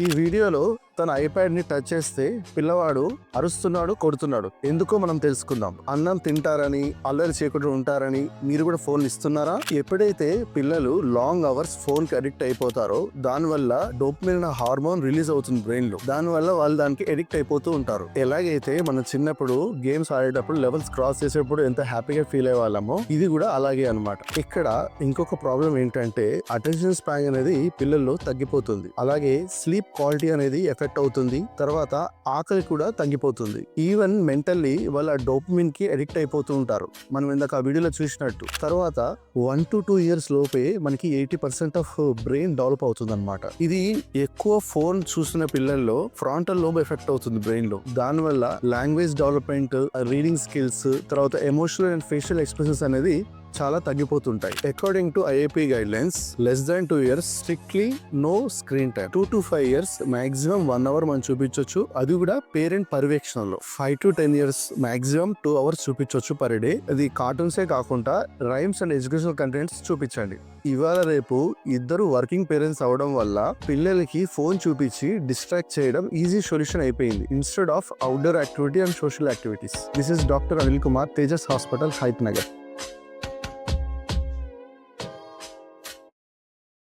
ఈ వీడియోలో తన ఐప్యాడ్ ని టచ్ చేస్తే పిల్లవాడు అరుస్తున్నాడు, కొడుతున్నాడు. ఎందుకో మనం తెలుసుకుందాం. అన్నం తింటారని, అల్లరి చేయకుండా ఉంటారని మీరు కూడా ఫోన్ ఇస్తున్నారా? ఎప్పుడైతే పిల్లలు లాంగ్ అవర్స్ ఫోన్ కి అడిక్ట్ అయిపోతారో దానివల్ల డోపమైన్ హార్మోన్ రిలీజ్ అవుతుంది బ్రెయిన్ లో. దానివల్ల వాళ్ళు దానికి అడిక్ట్ అయిపోతూ ఉంటారు. ఎలాగైతే మన చిన్నప్పుడు గేమ్స్ ఆడేటప్పుడు లెవెల్స్ క్రాస్ చేసేప్పుడు ఎంత హ్యాపీగా ఫీల్ అయ్యేవాళ్ళమో ఇది కూడా అలాగే అన్నమాట. ఇక్కడ ఇంకొక ప్రాబ్లం ఏంటంటే అటెన్షన్ స్పాన్ అనేది పిల్లల్లో తగ్గిపోతుంది. అలాగే స్లీప్ క్వాలిటీ అనేది ఎఫెక్ట్ అవుతుంది. తర్వాత ఆకలి కూడా తగ్గిపోతుంది. ఈవెన్ మెంటల్లీ వాళ్ళ డోపమైన్ కి అడిక్ట్ అయిపోతూ ఉంటారు. మనం ఇందాక ఆ వీడియోలో చూసినట్టు. తర్వాత 1 to 2 years లోపే మనకి 80% ఆఫ్ బ్రెయిన్ డెవలప్ అవుతుంది అనమాట. ఇది ఎక్కువ ఫోన్ చూసిన పిల్లల్లో ఫ్రంటల్ లోబ్ ఎఫెక్ట్ అవుతుంది బ్రెయిన్ లో. దానివల్ల లాంగ్వేజ్ డెవలప్మెంట్, రీడింగ్ స్కిల్స్, తర్వాత ఎమోషనల్ అండ్ ఫేషియల్ ఎక్స్ప్రెషన్స్ అనేది చాలా తగ్గిపోతుంటాయి. According to IIP guidelines, less than 2 years strictly no screen time. 2 to 5 years maximum 1 hour మనం చూపించవచ్చు. అది కూడా పేరెంట్ పర్యవేక్షణలో. 5 to 10 years మాక్సిమం 2 hours చూపించవచ్చు పర్ డే. అది కార్టూన్సే కాకుండా రైమ్స్ అండ్ ఎడ్యుకేషనల్ కంటెంట్స్ చూపించండి. ఇవాళ రేపు ఇద్దరు వర్కింగ్ పేరెంట్స్ అవడం వల్ల పిల్లలకి ఫోన్ చూపించి డిస్ట్రాక్ట్ చేయడం ఈజీ సొల్యూషన్ అయిపోయింది, instead of outdoor activity and social activities. This is doctor Anil Kumar, Tejas hospital, Hayath Nagar.